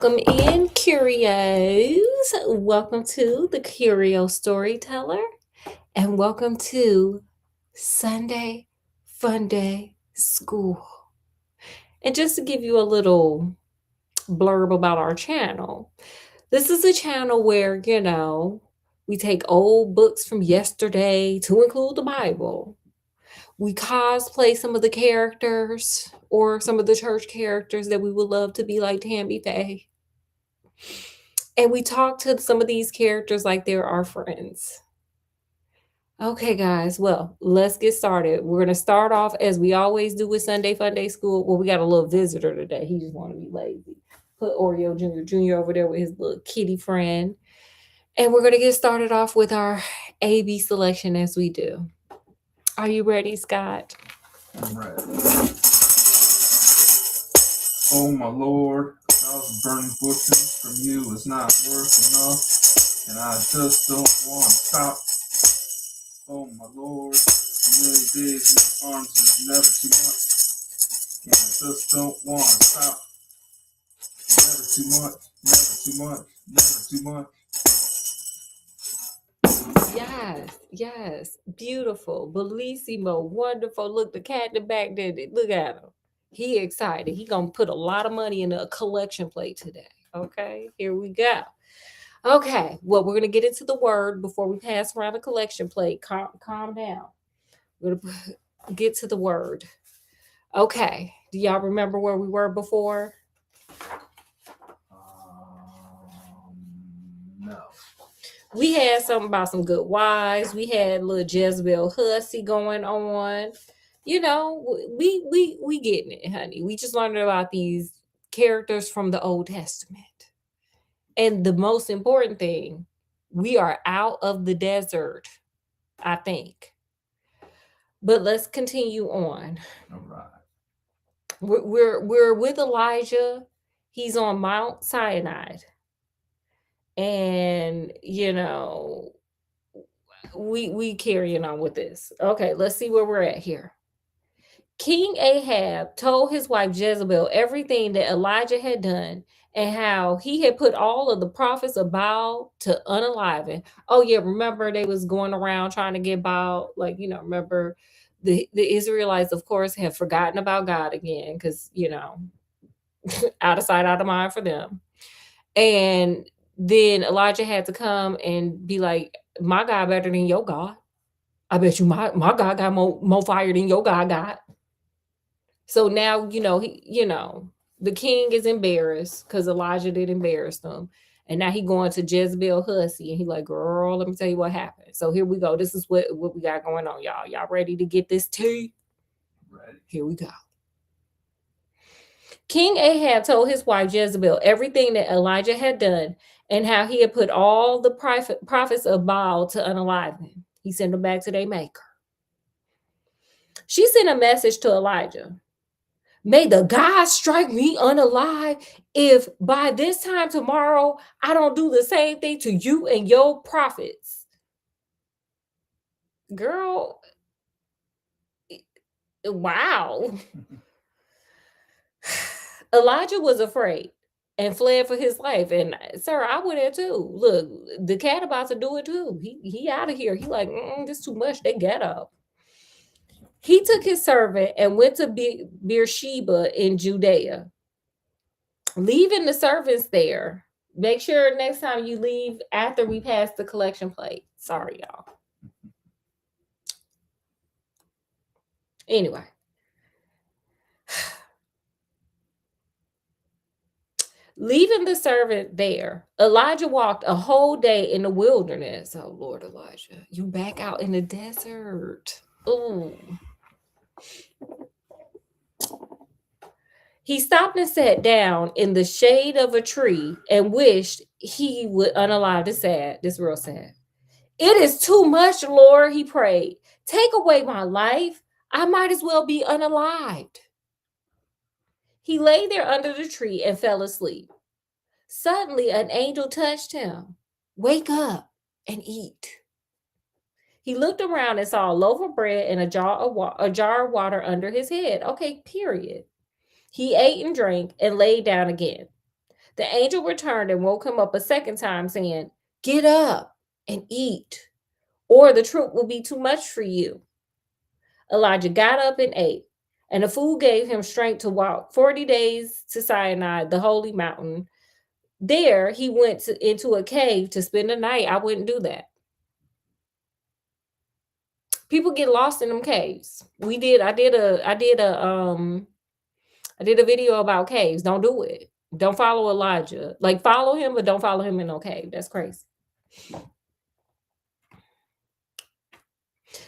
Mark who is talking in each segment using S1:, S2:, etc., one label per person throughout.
S1: Welcome in, Curios. Welcome to the Curio Storyteller, and welcome to Sunday Funday School. And just to give you a little blurb about our channel, this is a channel where, we take old books from yesterday to include the Bible. We cosplay some of the characters or some of the church characters that we would love to be like Tammy Faye. And we talk to some of these characters like they're our friends. Okay, guys, well, let's get started. We're going to start off as we always do with Sunday Funday School. Well, we got a little visitor today. He just want to be lazy. Put Oreo Jr. over there with his little kitty friend. And we're going to get started off with our AB selection as we do. Are you ready, Scott?
S2: I'm ready. Oh, my Lord, 1,000 burning bushes from you is not worth enough, and I just don't want to stop. Oh, my Lord, a million days in your arms is never too much, and I just don't want to stop. Never too much, never too much, never too much.
S1: Yes, beautiful, bellissimo, wonderful. Look, the cat in the back there, look at him. He excited. He gonna put a lot of money in a collection plate today. Okay, here we go. Okay, well, we're gonna get into the word before we pass around the collection plate. Calm down. We're gonna get to the word. Okay, do y'all remember where we were before?
S2: No.
S1: We had something about some good wives. We had little Jezebel hussy going on. We getting it, honey. We just learned about these characters from the Old Testament. And the most important thing, we are out of the desert, I think. But let's continue on.
S2: All right.
S1: We're with Elijah. He's on Mount Sinai. And we carrying on with this. Okay, let's see where we're at here. King Ahab told his wife Jezebel everything that Elijah had done and how he had put all of the prophets of Baal to unaliving. Oh yeah, remember they was going around trying to get Baal, remember the Israelites, of course, have forgotten about God again because out of sight, out of mind for them. And then Elijah had to come and be like, my God better than your God. I bet you my God got more fire than your God got. So now, the king is embarrassed because Elijah did embarrass them. And now he going to Jezebel hussy and he like, girl, let me tell you what happened. So here we go. This is what we got going on, y'all. Y'all ready to get this tea?
S2: Ready.
S1: Here we go. King Ahab told his wife Jezebel everything that Elijah had done and how he had put all the prophets of Baal to unalive them. He sent them back to their maker. She sent a message to Elijah. May the gods strike me unalive if by this time tomorrow I don't do the same thing to you and your prophets. Girl, wow. Elijah was afraid and fled for his life. And sir, I would have too. Look, the cat about to do it too. He out of here. He like, this too much. They get up. He took his servant and went to Beersheba in Judea, leaving the servants there. Make sure next time you leave after we pass the collection plate. Sorry, y'all. Anyway. Leaving the servant there, Elijah walked a whole day in the wilderness. Oh, Lord Elijah, you back out in the desert. Ooh. He stopped and sat down in the shade of a tree and wished he would unalive. This real sad. It is too much, Lord, he prayed. Take away my life. I might as well be unalived. He lay there under the tree and fell asleep. Suddenly, an angel touched him. Wake up and eat. He looked around and saw a loaf of bread and a jar of water under his head. Okay, period. He ate and drank and lay down again. The angel returned and woke him up a second time, saying, "Get up and eat, or the truth will be too much for you." Elijah got up and ate, and the food gave him strength to walk 40 days to Sinai, the holy mountain. There he went into a cave to spend the night. I wouldn't do that. People get lost in them caves. I did a video about caves. Don't do it. Don't follow Elijah. Like, follow him, but don't follow him in no cave. That's crazy.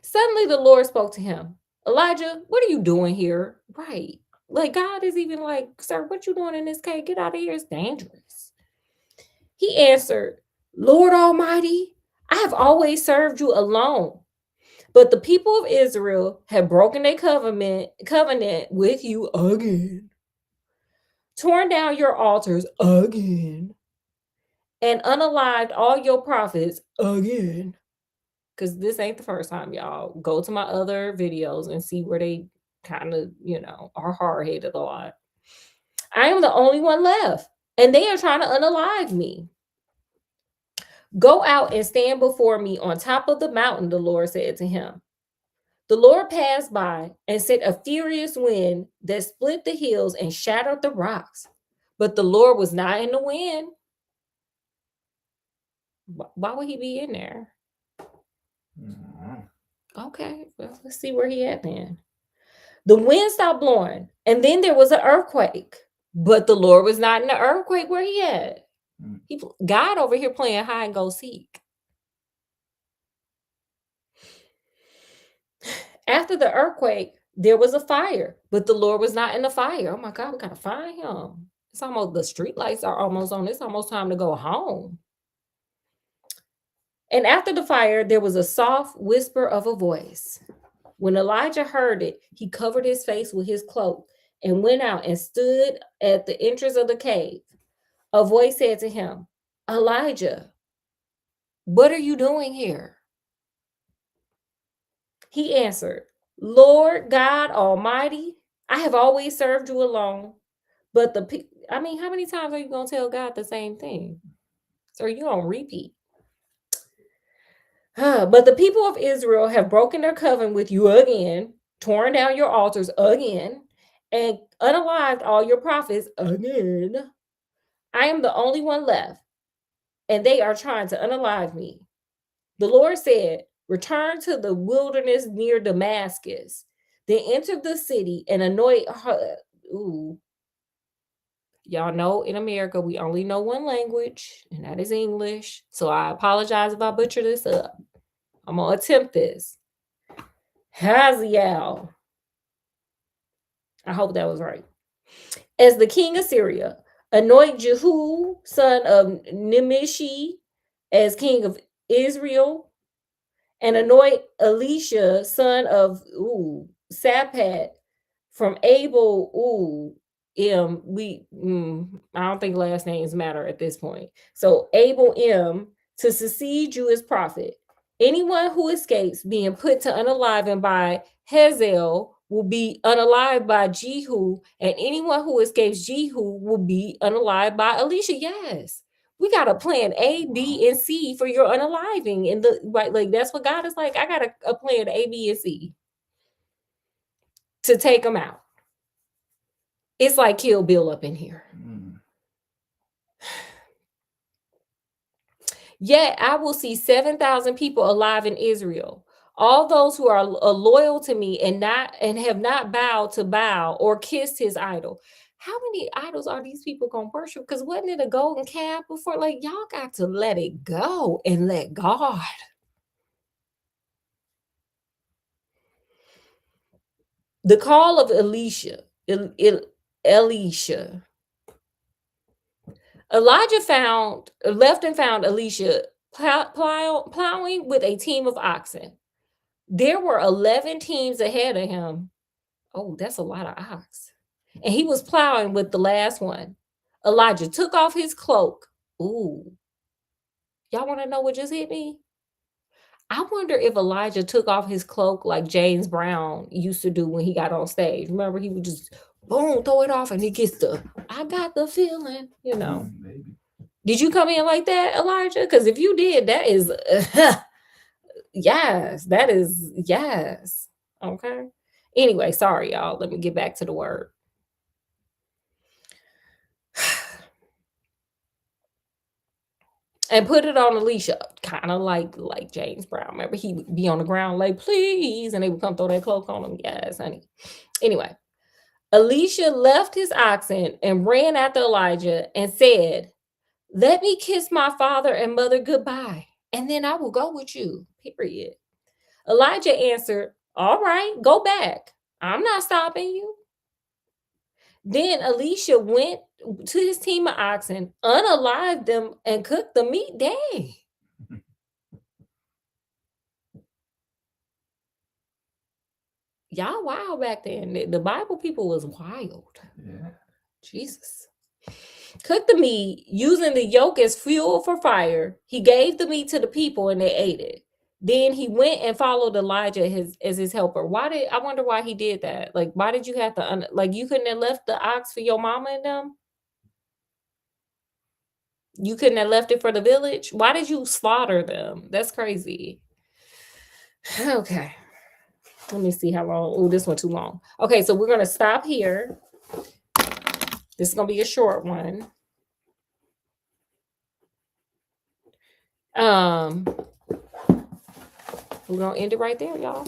S1: Suddenly the Lord spoke to him. "Elijah, what are you doing here?" Right. Like, God is even like, "Sir, what you doing in this cave? Get out of here. It's dangerous." He answered, "Lord Almighty, I have always served you alone. But the people of Israel have broken their covenant with you again, torn down your altars again, and unalived all your prophets again." Because this ain't the first time, y'all. Go to my other videos and see where they kind of, are hard headed a lot. "I am the only one left, and they are trying to unalive me. Go out and stand before me on top of the mountain," the Lord said to him. The Lord passed by and sent a furious wind that split the hills and shattered the rocks. But the Lord was not in the wind. Why would he be in there? Okay, well, let's see where he at then. The wind stopped blowing, and then there was an earthquake. But the Lord was not in the earthquake. Where he at? God over here playing hide and go seek. After the earthquake, there was a fire, but the Lord was not in the fire. Oh my God, we gotta find him. It's almost, the street lights are almost on. It's almost time to go home. And after the fire, there was a soft whisper of a voice. When Elijah heard it, he covered his face with his cloak and went out and stood at the entrance of the cave. A voice said to him, "Elijah, what are you doing here?" He answered, "Lord God Almighty, I have always served you alone. But how many times are you going to tell God the same thing? So you on repeat. But the people of Israel have broken their covenant with you again, torn down your altars again, and unalived all your prophets again. I am the only one left, and they are trying to unalive me." The Lord said, "Return to the wilderness near Damascus. Then enter the city and anoint her." Ooh. Y'all know in America, we only know one language, and that is English. So I apologize if I butcher this up. I'm going to attempt this. Hazael. I hope that was right. "As the king of Syria, anoint Jehu, son of Nimshi, as king of Israel, and anoint Elisha, son of Saphat, from Abel. I don't think last names matter at this point. So Abel to succeed you as prophet. Anyone who escapes being put to unalive by Hazael will be unalived by Jehu, and anyone who escapes Jehu will be unalived by Elisha." Yes. We got a plan A, B, and C for your unaliving. And like that's what God is like. I got a plan A, B, and C to take them out. It's like Kill Bill up in here. "Yet I will see 7,000 people alive in Israel, all those who are loyal to me and have not bowed to Baal or kissed his idol." How many idols are these people gonna worship? Because wasn't it a golden calf before? Like, y'all got to let it go and let God. The call of Elisha. Elisha. Elijah left and found Elisha plowing with a team of oxen. There were 11 teams ahead of him. Oh, that's a lot of ox. And he was plowing with the last one. Elijah took off his cloak. Ooh. Y'all want to know what just hit me? I wonder if Elijah took off his cloak like James Brown used to do when he got on stage. Remember, he would just boom, throw it off, and he gets I got the feeling,
S2: Maybe.
S1: Did you come in like that, Elijah? Because if you did, that is, yes, that is, yes. Okay. Anyway, sorry, y'all. Let me get back to the word. And put it on Alicia, kind of like James Brown. Remember, he would be on the ground like, please, and they would come throw that cloak on him. Yes, honey. Anyway, Alicia left his oxen and ran after Elijah and said, let me kiss my father and mother goodbye, and then I will go with you, period. Elijah answered, all right, go back. I'm not stopping you. Then Elisha went to his team of oxen, unalived them, and cooked the meat. Dang. Y'all wild back then. The Bible people was wild.
S2: Yeah.
S1: Jesus. Cooked the meat using the yoke as fuel for fire. He gave the meat to the people and they ate it. Then he went and followed Elijah as his helper. I wonder why he did that? Like, why did you have to like you couldn't have left the ox for your mama and them? You couldn't have left it for the village? Why did you slaughter them? That's crazy. Okay. Let me see how long. Oh, this one too long. Okay, so we're gonna stop here. This is gonna be a short one. We're gonna end it right there, y'all.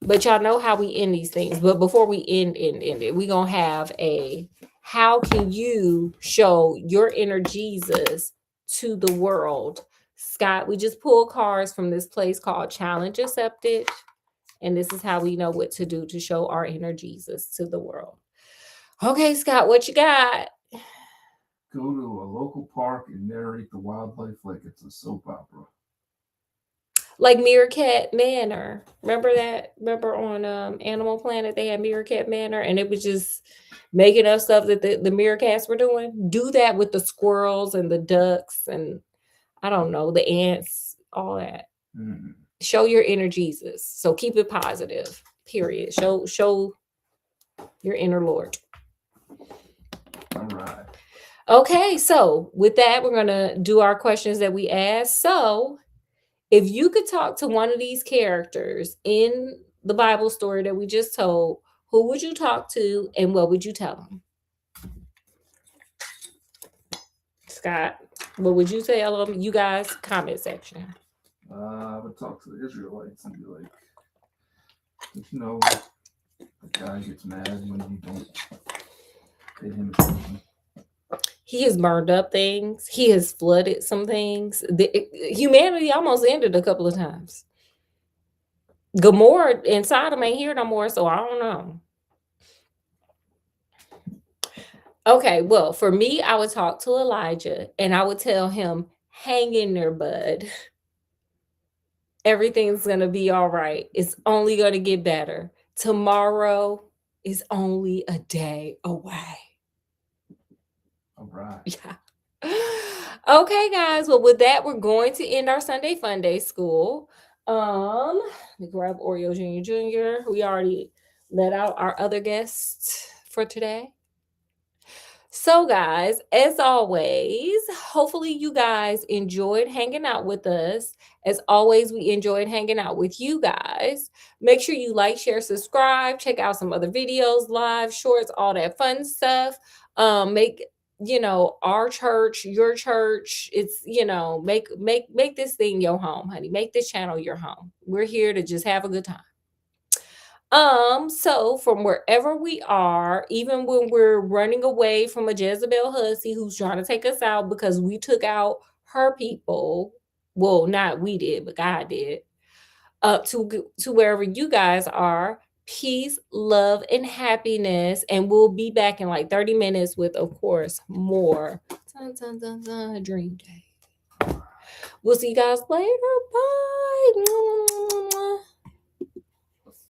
S1: But y'all know how we end these things. But before we end it, we're gonna have a how can you show your inner Jesus to the world? Scott, we just pulled cards from this place called Challenge Accepted. And this is how we know what to do to show our inner Jesus to the world. Okay, Scott, what you got?
S2: Go to a local park and narrate the wildlife like it's a soap opera.
S1: Like Meerkat Manor. Remember that? Remember on Animal Planet they had Meerkat Manor and it was just making up stuff that the meerkats were doing? Do that with the squirrels and the ducks and I don't know, the ants, all that. Show your inner Jesus. So keep it positive. Period. Show your inner Lord.
S2: All right.
S1: Okay, so with that, we're going to do our questions that we asked. So if you could talk to one of these characters in the Bible story that we just told, who would you talk to and what would you tell them? Scott, what would you tell them? You guys, comment section.
S2: I would talk to the Israelites and be like, the guy gets mad when you don't pay him attention.
S1: He has burned up things. He has flooded some things. Humanity almost ended a couple of times. Gomorrah and Sodom ain't here no more, so I don't know. Okay, well, for me, I would talk to Elijah and I would tell him, hang in there, bud. Everything's going to be all right. It's only going to get better. Tomorrow is only a day away.
S2: All right.
S1: Yeah. Okay, guys. Well, with that, we're going to end our Sunday Funday school. Let me grab Oreo Jr. We already let out our other guests for today. So, guys, as always, hopefully you guys enjoyed hanging out with us. As always, we enjoyed hanging out with you guys. Make sure you like, share, subscribe, check out some other videos, live, shorts, all that fun stuff. Make our church, your church, it's make this thing your home, honey. Make this channel your home. We're here to just have a good time. So from wherever we are, even when we're running away from a Jezebel hussy who's trying to take us out because we took out her people, well, not we did, but God did, to wherever you guys are, peace, love, and happiness. And we'll be back in like 30 minutes with, of course, more Dream Day. We'll see you guys later. Bye.